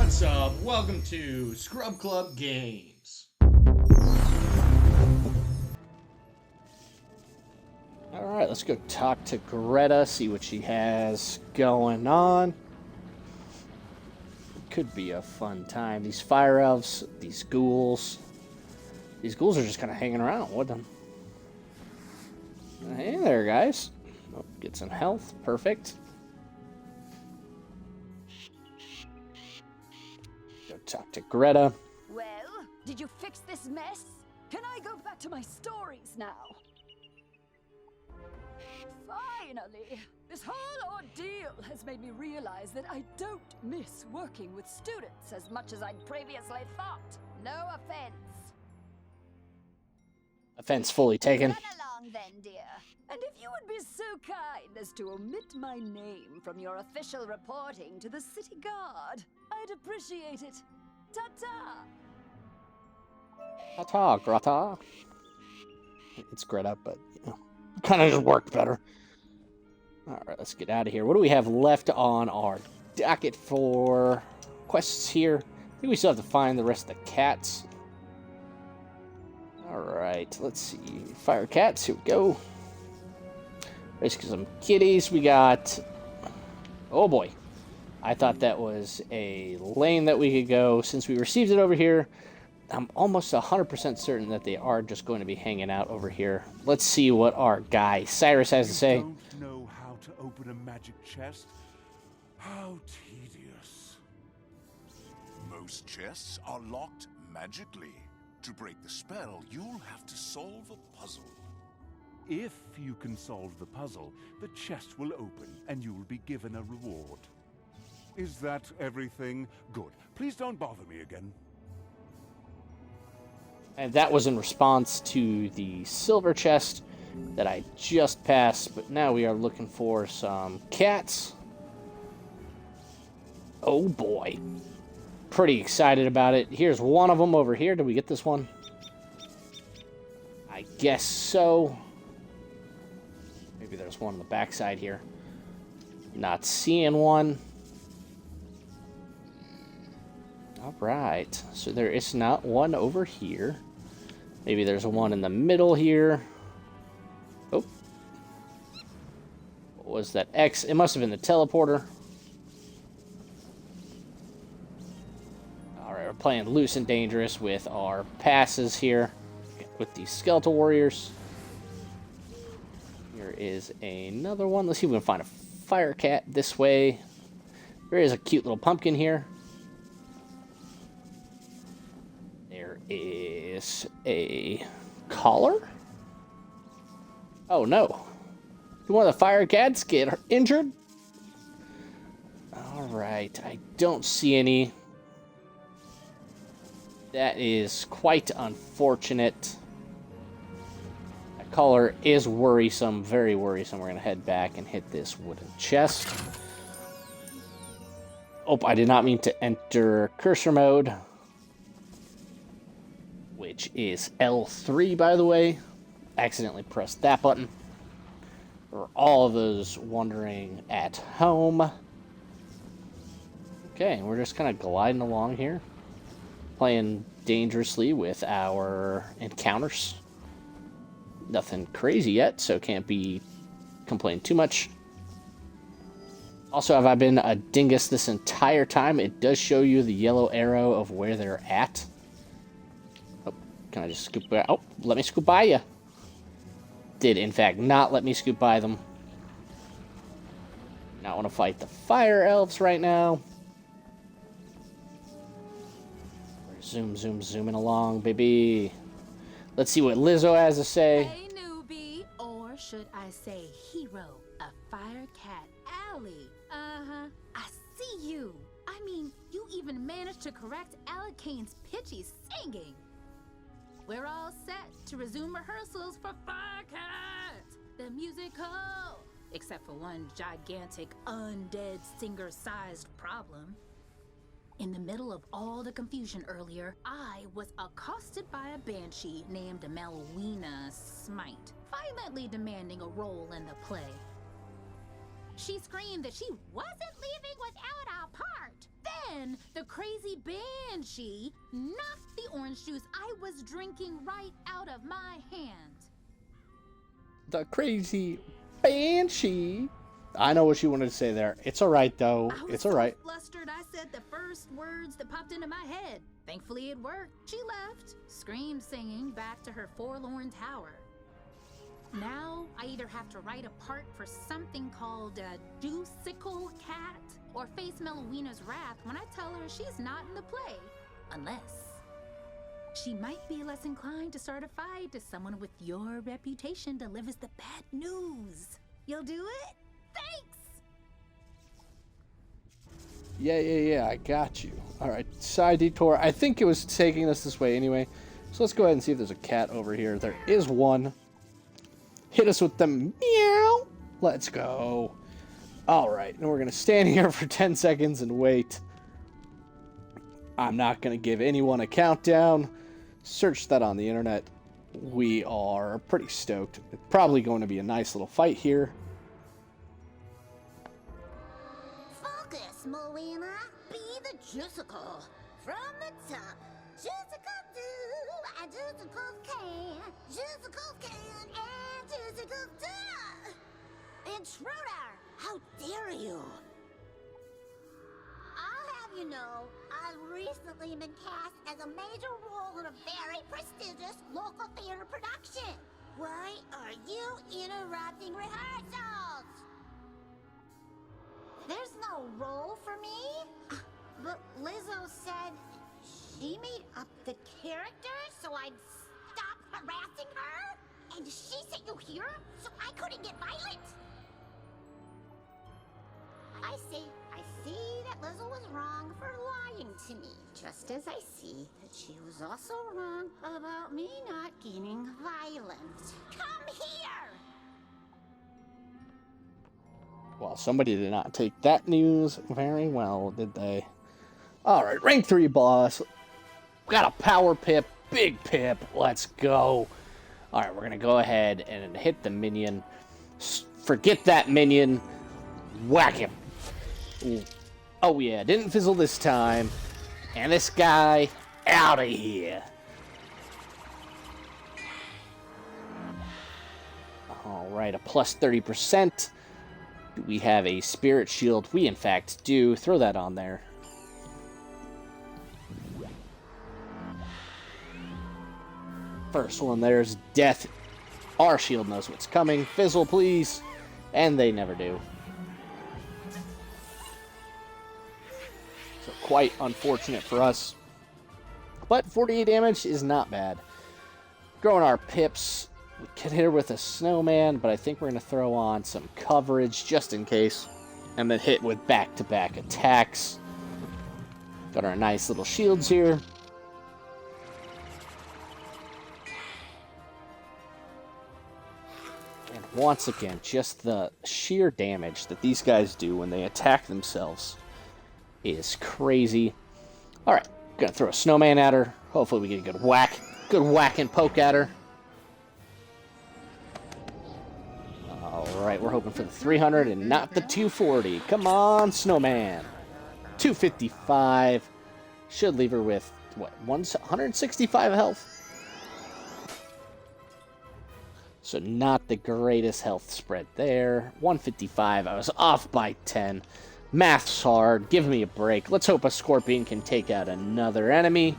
What's up? Welcome to Scrub Club Games. Alright, let's go talk to Greta, see what she has going on. It could be a fun time. These fire elves, these ghouls. These ghouls are just kind of hanging around with them. Hey there, guys. Oh, get some health. Perfect. Go talk to Greta. Well, did you fix this mess? Can I go back to my stories now? Finally! This whole ordeal has made me realize that I don't miss working with students as much as I'd previously thought. No offense. Offense fully taken. Run along then, dear. And if you would be so kind as to omit my name from your official reporting to the city guard, I'd appreciate it. Ta-ta! Ta-ta, Greta. It's Greta, but, you know, kind of just worked better. Alright, let's get out of here. What do we have left on our docket for quests here? I think we still have to find the rest of the cats. Alright, let's see. Fire cats, here we go. Basically some kitties. We got... Oh boy. I thought that was a lane that we could go. Since we received it over here, I'm almost 100% certain that they are just going to be hanging out over here. Let's see what our guy Cyrus has to say. You don't know how to open a magic chest? How tedious. Most chests are locked magically. To break the spell, you'll have to solve a puzzle. If you can solve the puzzle, the chest will open and you will be given a reward. Is that everything? Good. Please don't bother me again. And that was in response to the silver chest that I just passed, but now we are looking for some cats. Oh boy. Pretty excited about it. Here's one of them over here. Did we get this one? I guess so. Maybe there's one on the backside here. Not seeing one. Alright. So there is not one over here. Maybe there's one in the middle here. Oh. What was that X? It must have been the teleporter. Alright, we're playing loose and dangerous with our passes here. With these skeletal warriors. Here is another one. Let's see if we can find a fire cat this way. There is a cute little pumpkin here. There is a collar? Oh no. Did one of the fire cats get injured? Alright, I don't see any. That is quite unfortunate. That collar is worrisome, very worrisome. We're going to head back and hit this wooden chest. Oh, I did not mean to enter cursor mode. Which is L3, by the way. Accidentally pressed that button. For all of those wondering at home. Okay, we're just kind of gliding along here. Playing dangerously with our encounters. Nothing crazy yet, so can't be complaining too much. Also, have I been a dingus this entire time? It does show you the yellow arrow of where they're at. Oh, can I just scoop by? Oh, let me scoop by you. Did, in fact, not let me scoop by them. Not want to fight the fire elves right now. Zooming along, baby. Let's see what Lizzo has to say. Hey, newbie, or should I say hero of Firecat Alley. Uh-huh. I see you. I mean, you even managed to correct Alicane's pitchy singing. We're all set to resume rehearsals for Firecat, the musical. Except for one gigantic undead singer-sized problem. In the middle of all the confusion earlier, I was accosted by a banshee named Melwina Smite, violently demanding a role in the play. She screamed that she wasn't leaving without a part. Then when the crazy banshee knocked the orange juice I was drinking right out of my hand. The crazy banshee. I know what you wanted to say there. It's all right, though. It's all right. I was so flustered, I said the first words that popped into my head. Thankfully, it worked. She left, scream singing back to her forlorn tower. Now, I either have to write a part for something called a Deucical Cat, or face Melowina's wrath when I tell her she's not in the play. Unless she might be less inclined to start a fight if someone with your reputation delivers the bad news. You'll do it? Thanks! Yeah, I got you. All right, side detour. I think it was taking us this way anyway. So let's go ahead and see if there's a cat over here. There is one. Hit us with the meow. Let's go. All right, and we're going to stand here for 10 seconds and wait. I'm not going to give anyone a countdown. Search that on the internet. We are pretty stoked. It's probably going to be a nice little fight here. Focus, Melina. Be the Juicicle. From the top. Juicicle do, and Juicicle can. Juicicle can, and Juicicle do. Intruder! How dare you! I'll have you know, I've recently been cast as a major role in a very prestigious local theater production. Why are you interrupting rehearsals? There's no role for me? But Lizzo said she made up the character so I'd stop harassing her? And she sent you here so I couldn't get violent? I see that Lizzo was wrong for lying to me, just as I see that she was also wrong about me not getting violent. Come here! Well, somebody did not take that news very well, did they? Alright, rank 3 boss. We got a power pip, big pip. Let's go. Alright, we're going to go ahead and hit the minion. Forget that minion. Whack him. Ooh. Oh yeah, didn't fizzle this time. And this guy, out of here. Alright, a plus 30%. Do we have a spirit shield? We in fact do. Throw that on there. First one there's death. Our shield knows what's coming. Fizzle, please. And they never do. So quite unfortunate for us. But 48 damage is not bad. Growing our pips. We could hit her with a snowman, but I think we're going to throw on some coverage just in case. And then hit with back-to-back attacks. Got our nice little shields here. And once again, just the sheer damage that these guys do when they attack themselves is crazy. Alright, gonna throw a snowman at her. Hopefully we get a good whack. Good whack and poke at her. Alright, we're hoping for the 300 and not the 240. Come on, snowman. 255. Should leave her with, what, 165 health? So not the greatest health spread there. 155. I was off by 10. Math's hard. Give me a break. Let's hope a scorpion can take out another enemy.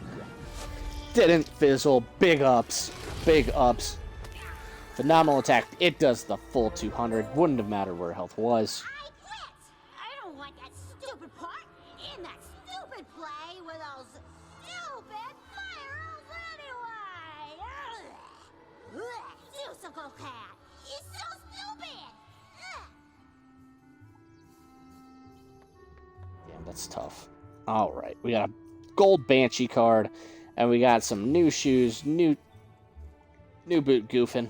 Didn't fizzle. Big ups. Big ups. Phenomenal attack. It does the full 200. Wouldn't have mattered where health was. I quit! I don't want that stupid part in that stupid play with those stupid fire-elves anyway! Juicicle Cat! He's so stupid! Damn, that's tough. Alright, we got a gold Banshee card, and we got some new shoes, new boot goofing.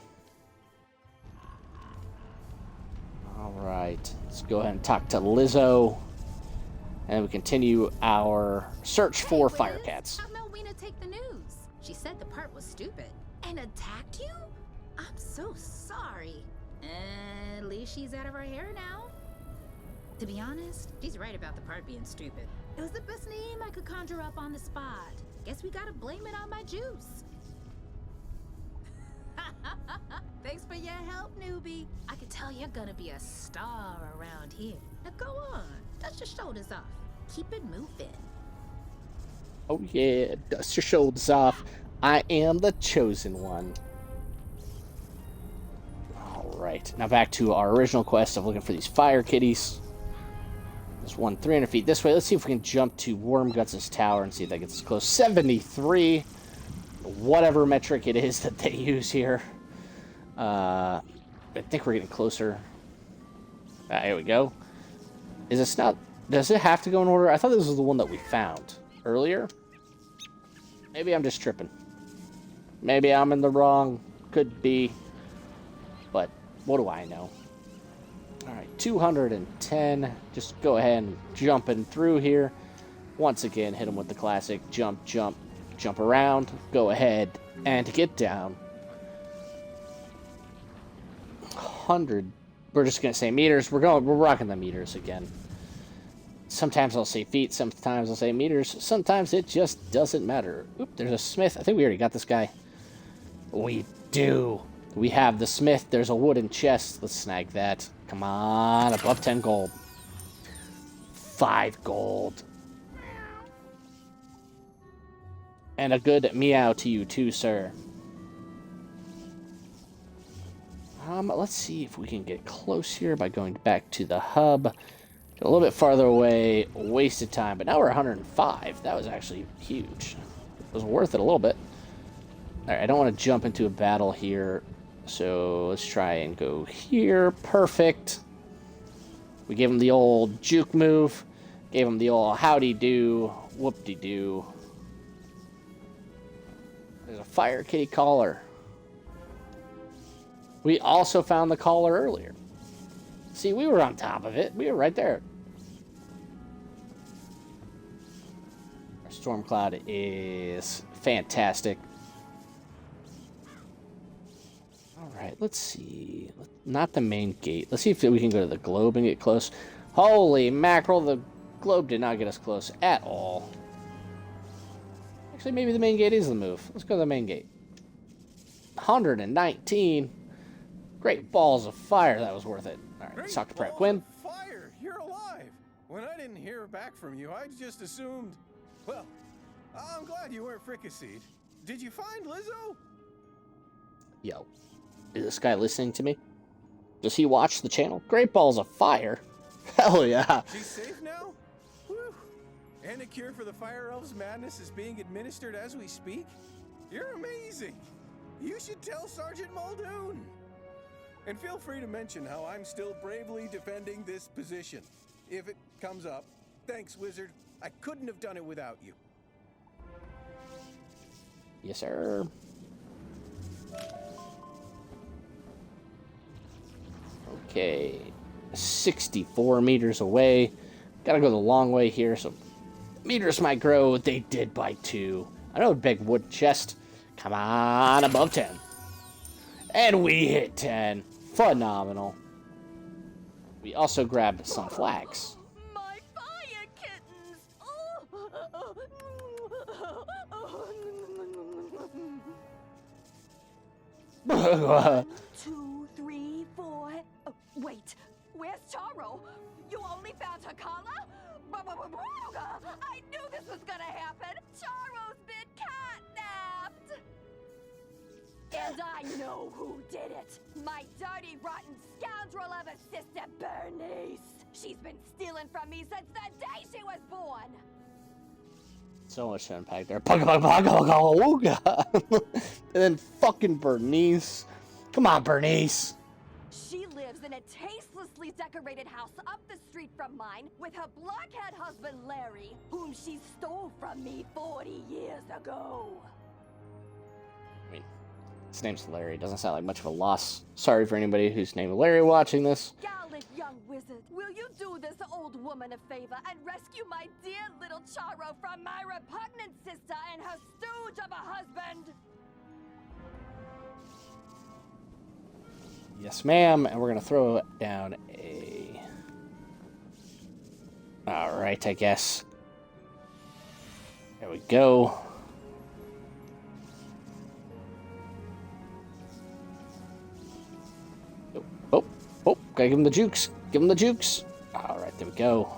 Alright, let's go ahead and talk to Lizzo, and we continue our search for Firecats. How'd Melwina take the news? She said the part was stupid. And attacked you? I'm so sorry. At least she's out of her hair now. To be honest, she's right about the part being stupid. It was the best name I could conjure up on the spot. Guess we gotta blame it on my juice. Thanks for your help, newbie. I can tell you're gonna be a star around here. Now go on, dust your shoulders off. Keep it moving. Oh yeah, dust your shoulders off. I am the chosen one. Alright, now back to our original quest of looking for these fire kitties. There's one 300 feet this way. Let's see if we can jump to Wormguts' tower and see if that gets us close. 73. Whatever metric it is that they use here. I think we're getting closer. Here we go. Is this not... Does it have to go in order? I thought this was the one that we found earlier. Maybe I'm just tripping. Maybe I'm in the wrong. Could be. But what do I know? Alright, 210. Just go ahead and jump in through here. Once again, hit them with the classic jump, jump, jump around. Go ahead and get down. 100. We're just going to say meters. We're rocking the meters again. Sometimes I'll say feet, sometimes I'll say meters. Sometimes it just doesn't matter. Oop, there's a smith. I think we already got this guy. We do. We have the smith. There's a wooden chest. Let's snag that. Come on, above 10 gold. 5 gold. And a good meow to you too, sir. Let's see if we can get close here by going back to the hub. A little bit farther away, wasted time, but now we're 105. That was actually huge. It was worth it a little bit. Alright, I don't want to jump into a battle here, so let's try and go here. Perfect. We gave him the old juke move. Gave him the old howdy-do, whoop-de-doo. There's a fire kitty collar. We also found the collar earlier. See, we were on top of it. We were right there. Our storm cloud is fantastic. Alright, let's see. Not the main gate. Let's see if we can go to the globe and get close. Holy mackerel, the globe did not get us close at all. Actually, maybe the main gate is the move. Let's go to the main gate. 119. Great balls of fire. That was worth it. All right, let's talk to Pratt Quinn. Fire! You're alive! When I didn't hear back from you, I just assumed... Well, I'm glad you weren't fricasseed. Did you find Lizzo? Yo, is this guy listening to me? Does he watch the channel? Great balls of fire. Hell yeah. She's safe now? Whew. And a cure for the Fire Elves' madness is being administered as we speak? You're amazing! You should tell Sergeant Muldoon! And feel free to mention how I'm still bravely defending this position. If it comes up. Thanks, Wizard. I couldn't have done it without you. Yes, sir. Okay. 64 meters away. Gotta go the long way here, so meters might grow. They did by 2. I know a big wood chest. Come on, above 10. And we hit 10. Phenomenal. We also grabbed some flags. My fire kittens! 2, 3, 4. Oh, wait, where's Charo? You only found her collar? I knew this was gonna happen. Charo's been catnapped. And I know who did it. My dirty, rotten scoundrel of a sister, Bernice. She's been stealing from me since the day she was born. So much to unpack there. And then fucking Bernice. Come on, Bernice. She lives in a tastelessly decorated house up the street from mine with her blockhead husband, Larry, whom she stole from me 40 years ago. I mean, his name's Larry. Doesn't sound like much of a loss. Sorry for anybody who's named Larry watching this. Gallant young wizard, will you do this old woman a favor and rescue my dear little Charo from my repugnant sister and her stooge of a husband? Yes, ma'am. And we're going to throw down a... Alright, I guess. There we go. Oh, oh, gotta give him the jukes. Give him the jukes. All right, there we go.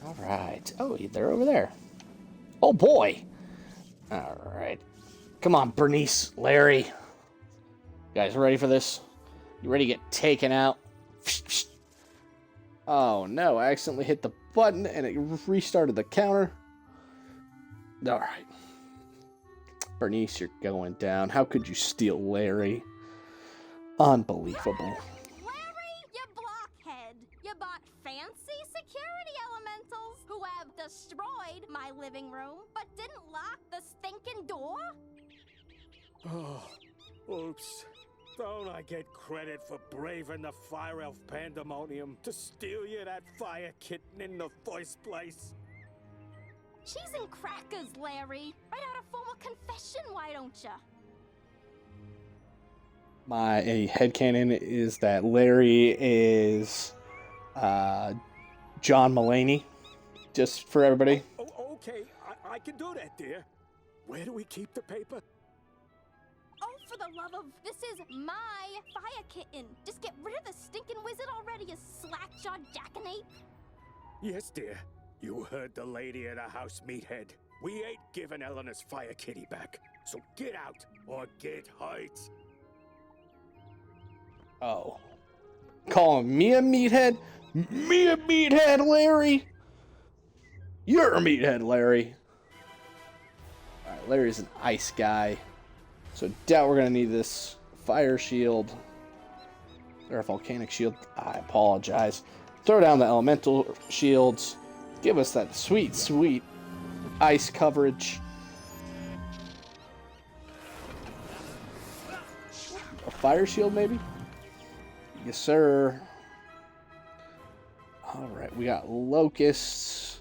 All right. Oh, they're over there. Oh, boy. All right. Come on, Bernice, Larry. You guys ready for this? You ready to get taken out? Oh, no. I accidentally hit the button, and it restarted the counter. All right. Bernice, you're going down. How could you steal Larry? Unbelievable. Larry, you blockhead! You bought fancy security elementals who have destroyed my living room, but didn't lock the stinking door? Oh, oops. Don't I get credit for braving the fire elf pandemonium to steal you that fire kitten in the first place? Cheese and crackers, Larry. Write out a formal confession, why don't ya? My headcanon is that Larry is John Mulaney, just for everybody. Oh, okay, I can do that, dear. Where do we keep the paper? Oh, for the love of... This is my fire kitten. Just get rid of the stinking wizard already, you slack-jawed jackanape. Yes, dear. You heard the lady of the house, meathead. We ain't giving Eleanor's fire kitty back. So get out or get hurt. Oh. Calling me a meathead? Me a meathead, Larry? You're a meathead, Larry. Alright, Larry's an ice guy. So doubt we're going to need this fire shield. Or a volcanic shield. I apologize. Throw down the elemental shields. Give us that sweet, sweet ice coverage. A fire shield, maybe? Yes, sir. Alright, we got locusts.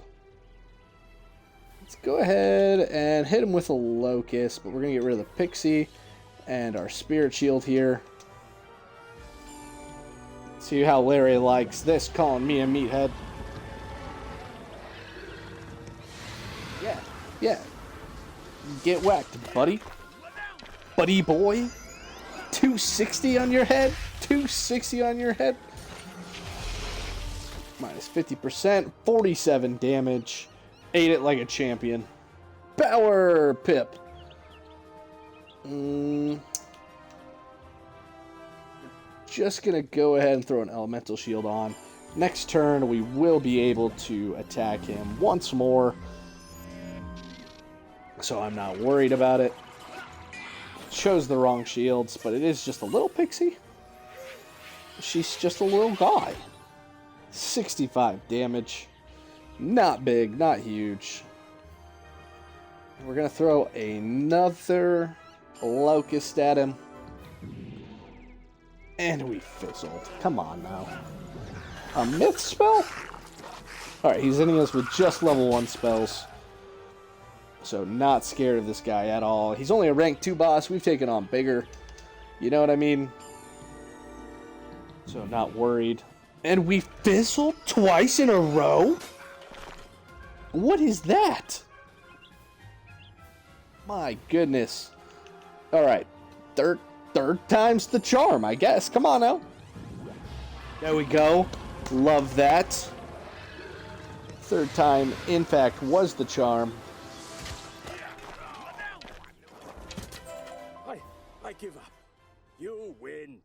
Let's go ahead and hit him with a locust, but we're going to get rid of the pixie and our spirit shield here. See how Larry likes this, calling me a meathead. Yeah. Get whacked, buddy. Buddy boy. 260 on your head. 260 on your head. Minus 50%. 47 damage. Ate it like a champion. Power Pip. Just going to go ahead and throw an elemental shield on. Next turn, we will be able to attack him once more. So I'm not worried about it. Chose the wrong shields, but it is just a little pixie. She's just a little guy. 65 damage. Not big, not huge. We're going to throw another locust at him. And we fizzled. Come on now. A myth spell? Alright, he's hitting us with just level 1 spells. So not scared of this guy at all. He's only a rank 2 boss. We've taken on bigger. You know what I mean? So not worried. And we fizzled twice in a row? What is that? My goodness. Alright. Third time's the charm, I guess. Come on now. There we go. Love that. Third time, in fact, was the charm. I give up. You win.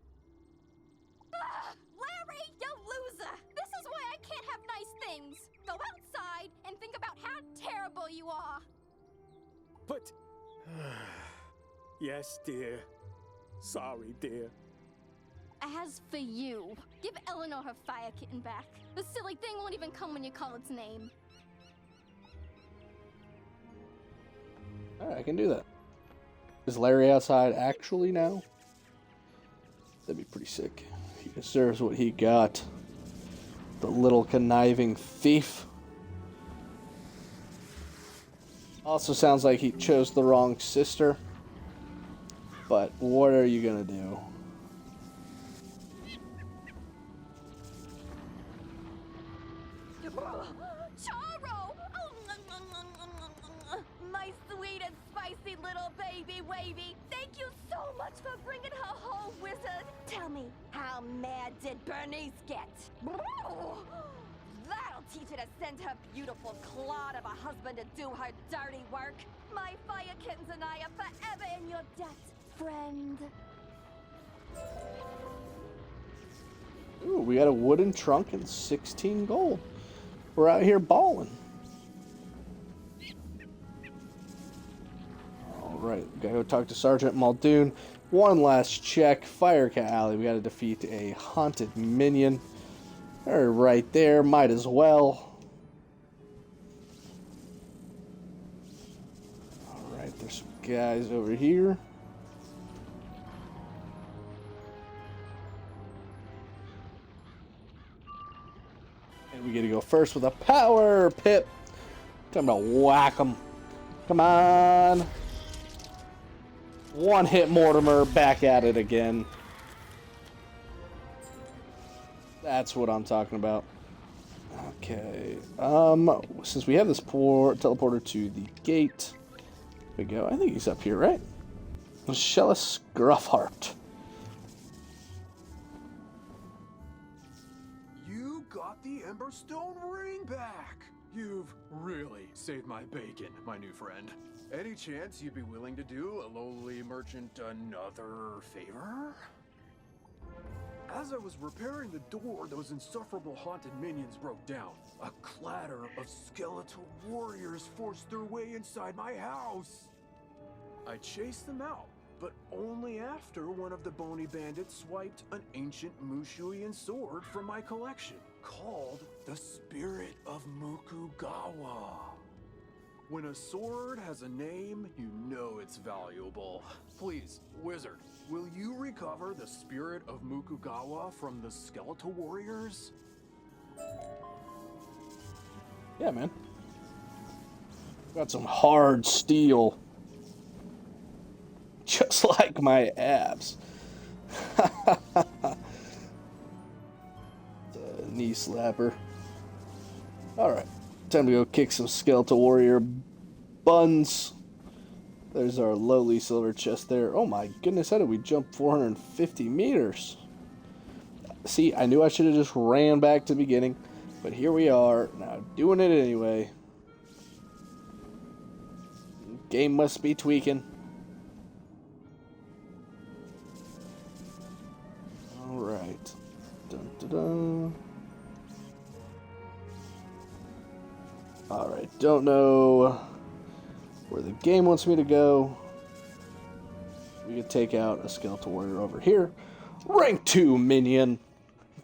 Larry, you loser! This is why I can't have nice things. Go outside and think about how terrible you are. But... Yes, dear. Sorry, dear. As for you, give Eleanor her fire kitten back. The silly thing won't even come when you call its name. Alright, I can do that. Is Larry outside actually now? That'd be pretty sick. He deserves what he got. The little conniving thief. Also sounds like he chose the wrong sister. But what are you gonna do? Charo! My sweet and spicy little baby wavy. Thank you so much for bringing her home, wizard. Tell me, how mad did Bernice get? That'll teach her to send her beautiful clod of a husband to do her dirty work. My fire kittens and I are forever in your debt, friend. Ooh, we got a wooden trunk and 16 gold. We're out here balling. Alright, gotta go talk to Sergeant Muldoon. One last check. Firecat Alley. We gotta defeat a haunted minion. They're right there. Might as well. Alright, there's some guys over here. And we get to go first with a power pip. Time to whack them. Come on. One hit Mortimer, back at it again. That's what I'm talking about. Okay. Since we have this teleporter to the gate, we go. I think he's up here, right? Shellis Gruffheart. You got the Emberstone ring back! You've really saved my bacon, my new friend. Any chance you'd be willing to do a lowly merchant another favor? As I was repairing the door, those insufferable haunted minions broke down. A clatter of skeletal warriors forced their way inside my house. I chased them out, but only after one of the bony bandits swiped an ancient Mushuian sword from my collection, called the Spirit of Mukugawa. When a sword has a name, you know it's valuable. Please, wizard, will you recover the Spirit of Mukugawa from the skeletal warriors? Yeah, man. Got some hard steel. Just like my abs. Knee slapper. Alright. Time to go kick some skeletal warrior buns. There's our lowly silver chest there. Oh my goodness, how did we jump 450 meters? See, I knew I should have just ran back to the beginning. But here we are, now doing it anyway. Game must be tweaking. Alright. Dun dun dun. Alright, don't know where the game wants me to go. We could take out a skeletal warrior over here. Rank 2 minion.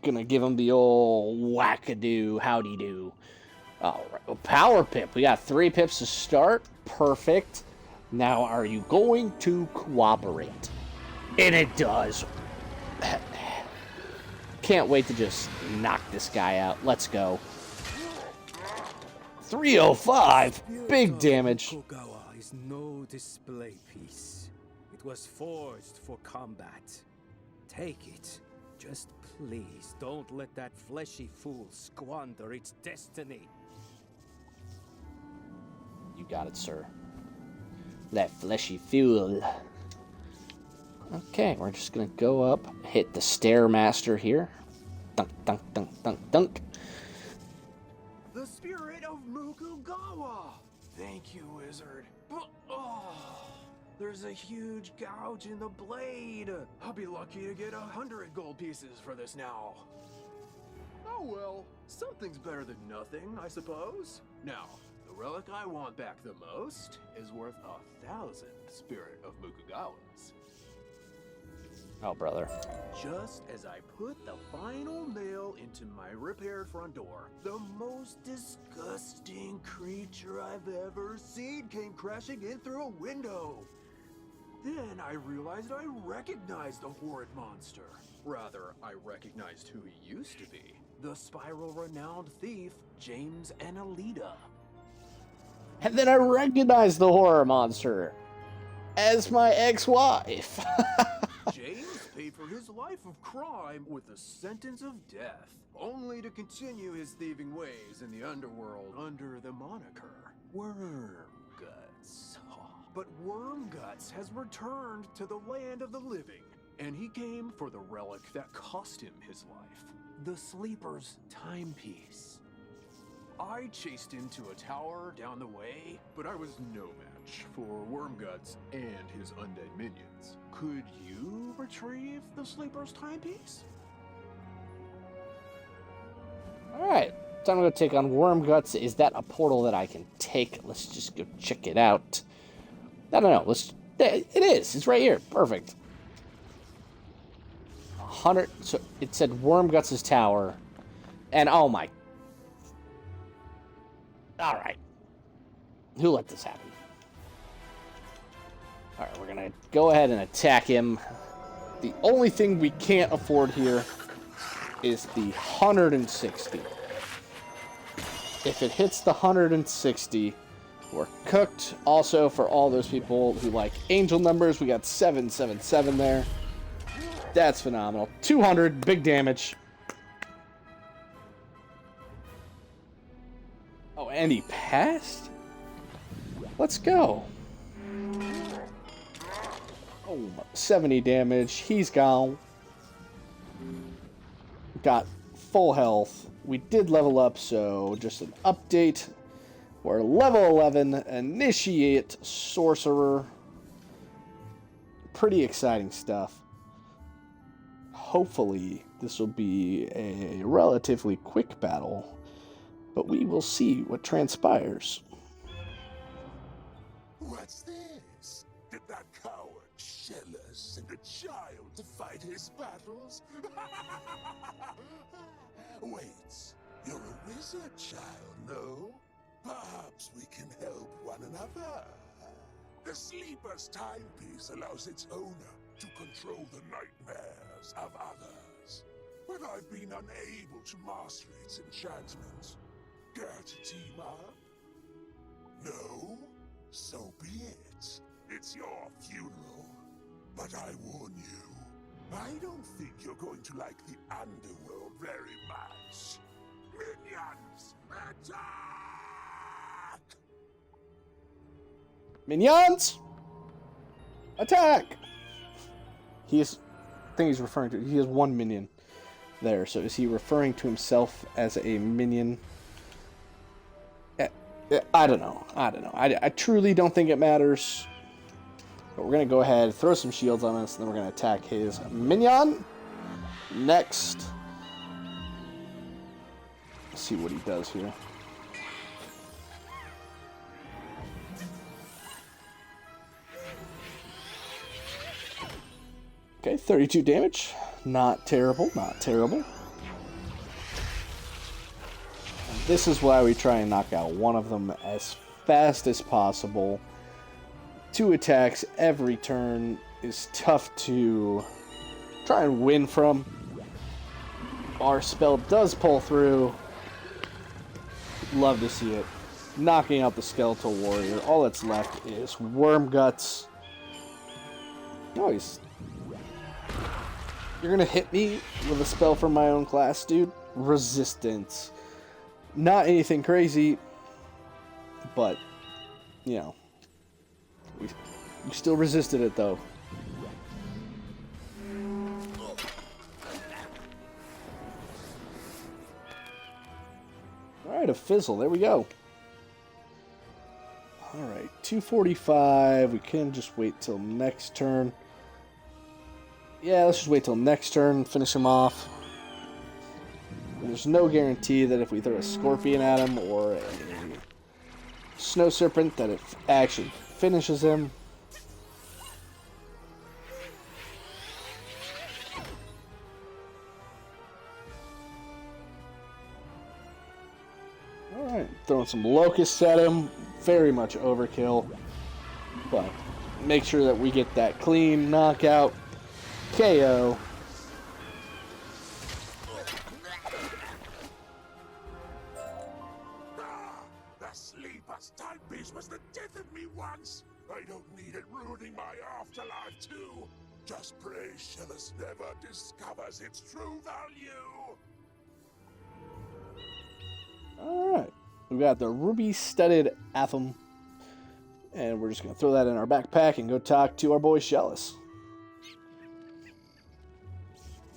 Gonna give him the old wackadoo, howdy do. Alright, well, power pip. We got 3 pips to start. Perfect. Now, are you going to cooperate? And it does. Can't wait to just knock this guy out. Let's go. 305. Big damage. Mukugawa is no display piece. It was forged for combat. Take it. Just please don't let that fleshy fool squander its destiny. You got it, sir. That fleshy fool. Okay, we're just gonna go up, hit the Stairmaster here. Dunk, dunk, dunk, dunk, dunk. The Spirit of Mukugawa! Thank you, wizard. There's a huge gouge in the blade. I'll be lucky to get 100 gold pieces for this now. Oh well, something's better than nothing, I suppose. Now, the relic I want back the most is worth 1,000 Spirit of Mukugawas. Oh, brother. Just as I put the final nail into my repaired front door, the most disgusting creature I've ever seen came crashing in through a window. Then I realized I recognized the horrid monster. Rather, I recognized who he used to be. The spiral-renowned thief, James Annalita. And then I recognized the horror monster as my ex-wife. James paid for his life of crime with a sentence of death, only to continue his thieving ways in the underworld under the moniker Wormguts. But Wormguts has returned to the land of the living, and he came for the relic that cost him his life, the Sleeper's timepiece. I chased him to a tower down the way, but I was no match for Wormguts and his undead minions. Could you retrieve the Sleeper's timepiece? Alright, time to go take on Wormguts. Is that a portal that I can take? Let's just go check it out. I don't know. It is. It's right here. Perfect. 100. So it said Wormguts' tower. And oh my. Alright. Who let this happen? Alright, we're gonna go ahead and attack him. The only thing we can't afford here is the 160. If it hits the 160, we're cooked. Also, for all those people who like angel numbers, we got 777 there. That's phenomenal. 200, big damage. Oh, and he passed? Let's go. Oh, 70 damage. He's gone. Got full health. We did level up, so just an update. We're level 11. Initiate Sorcerer. Pretty exciting stuff. Hopefully, this will be a relatively quick battle. But we will see what transpires. What's this? Did that coward shell us send a child to fight his battles? Wait, you're a wizard child, no? Perhaps we can help one another. The Sleeper's timepiece allows its owner to control the nightmares of others. But I've been unable to master its enchantments. Care to team up? No? So be it. It's your funeral. But I warn you, I don't think you're going to like the underworld very much. Minions, attack! Minions! Attack! I think he's referring to, he has one minion there, so is he referring to himself as a minion? I don't know. I truly don't think it matters. But we're going to go ahead, throw some shields on us, and then we're going to attack his minion. Next. Let's see what he does here. Okay, 32 damage. Not terrible, not terrible. This is why we try and knock out one of them as fast as possible. 2 attacks every turn is tough to try and win from. Our spell does pull through. Love to see it. Knocking out the Skeletal Warrior. All that's left is Wormguts. Oh, you're gonna hit me with a spell from my own class, dude? Resistance. Not anything crazy, but, you know, we still resisted it, though. Alright, a fizzle. There we go. Alright, 245. We can just wait till next turn. Yeah, let's just wait till next turn, finish him off. There's no guarantee that if we throw a scorpion at him or a snow serpent that it actually finishes him. Alright, throwing some locusts at him. Very much overkill. But make sure that we get that clean knockout. KO. The Sleeper's timepiece was the death of me once. I don't need it ruining my afterlife too. Just pray Shellus never discovers its true value. Alright. We've got the ruby-studded atham. And we're just going to throw that in our backpack and go talk to our boy Shellus.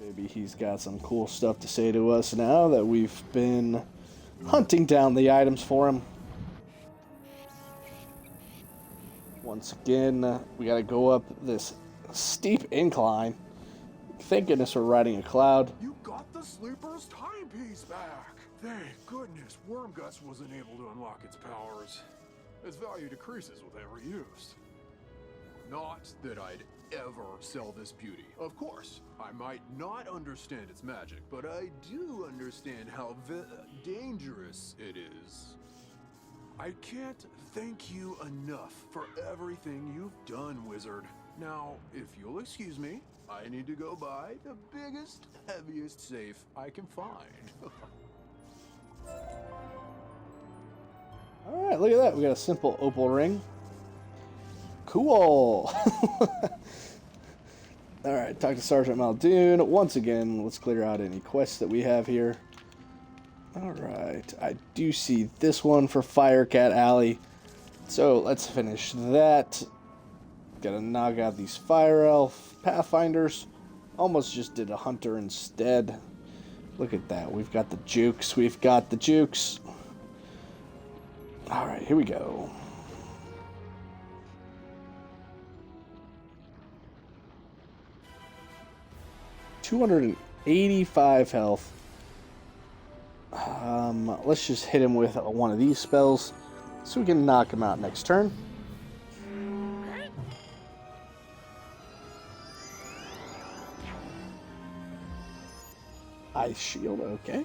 Maybe he's got some cool stuff to say to us now that we've been hunting down the items for him. Once again, we got to go up this steep incline. Thank goodness we're riding a cloud. You got the Sleeper's timepiece back! Thank goodness Wormguts wasn't able to unlock its powers. Its value decreases with every use. Not that I'd ever sell this beauty. Of course, I might not understand its magic, but I do understand how dangerous it is. I can't thank you enough for everything you've done, Wizard. Now, if you'll excuse me, I need to go buy the biggest, heaviest safe I can find. Alright, look at that. We got a simple opal ring. Cool. Alright, talk to Sergeant Muldoon. Once again, let's clear out any quests that we have here. Alright, I do see this one for Firecat Alley. So, let's finish that. Gotta knock out these Fire Elf Pathfinders. Almost just did a Hunter instead. Look at that. We've got the jukes. We've got the jukes. Alright, here we go. $285 health. Let's just hit him with one of these spells so we can knock him out next turn. Ice shield, okay.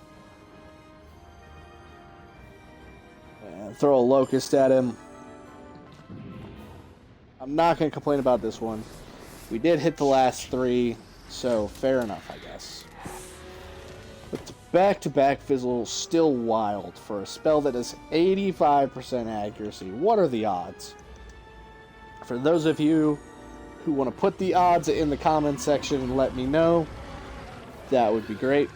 And throw a locust at him. I'm not going to complain about this one. We did hit the last three, so fair enough, I guess. But the back-to-back fizzle still wild for a spell that is 85% accuracy. What are the odds? For those of you who want to put the odds in the comment section and let me know, that would be great.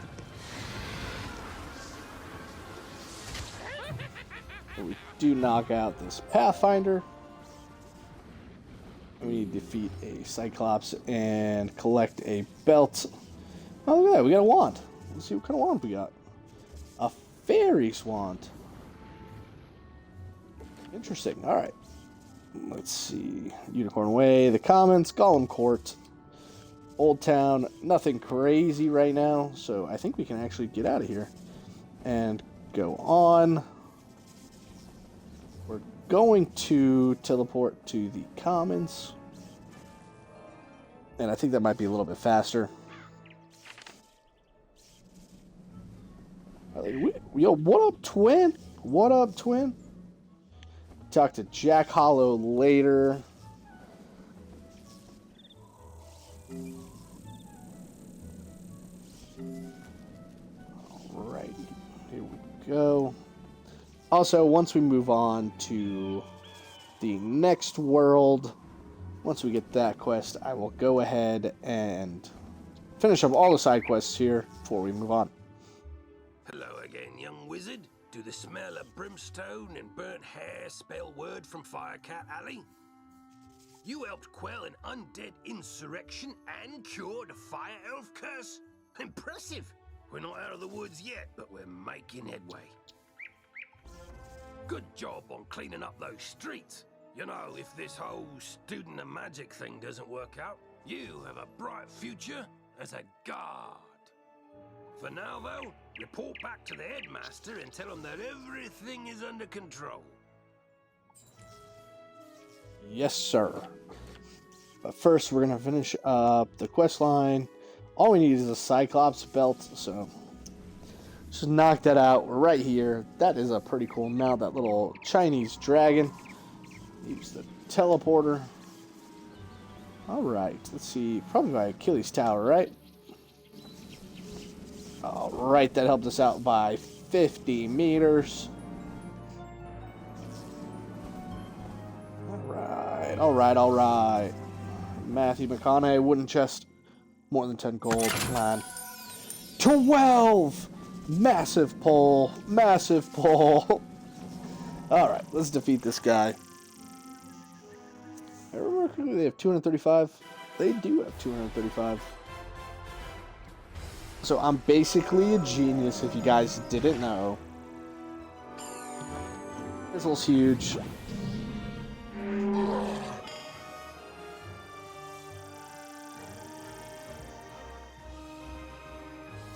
We do knock out this Pathfinder. We defeat a Cyclops and collect a belt. Oh, look at that. We got a wand. Let's see what kind of wand we got. A fairy's wand. Interesting. All right. Let's see. Unicorn Way, the Commons, Gollum Court, Old Town. Nothing crazy right now, so I think we can actually get out of here and go on. We're going to teleport to the Commons, and I think that might be a little bit faster. Yo, what up, twin? What up, twin? Talk to Jack Hollow later. Alright, here we go. Also, once we move on to the next world, once we get that quest, I will go ahead and finish up all the side quests here before we move on. Hello again, young wizard. Do the smell of brimstone and burnt hair spell word from Firecat Alley? You helped quell an undead insurrection and cure the fire elf curse? Impressive! We're not out of the woods yet, but we're making headway. Good job on cleaning up those streets. You know, if this whole student of magic thing doesn't work out, you have a bright future as a guard. For now, though, report back to the headmaster and tell him that everything is under control. Yes, sir. But first, we're going to finish up the quest line. All we need is a Cyclops belt, so just knock that out. We're right here. That is a pretty cool mount, that little Chinese dragon. Use the teleporter. Alright, let's see. Probably by Achilles Tower, right? Alright, that helped us out by 50 meters. Alright. Matthew McConaughey wooden chest. More than 10 gold, man. 12! Massive pull. Massive pull. Alright, let's defeat this guy. I remember they have 235. They do have 235. So I'm basically a genius if you guys didn't know. Fizzle's huge.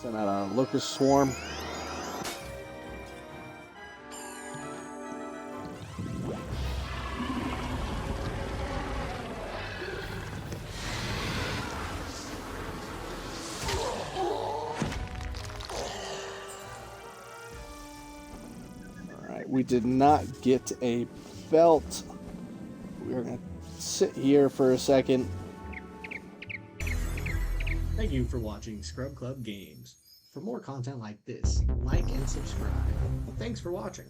Send out a locust swarm. Alright, we did not get a belt. We're going to sit here for a second. Thank you for watching Scrub Club Games. For more content like this, like and subscribe. Thanks for watching.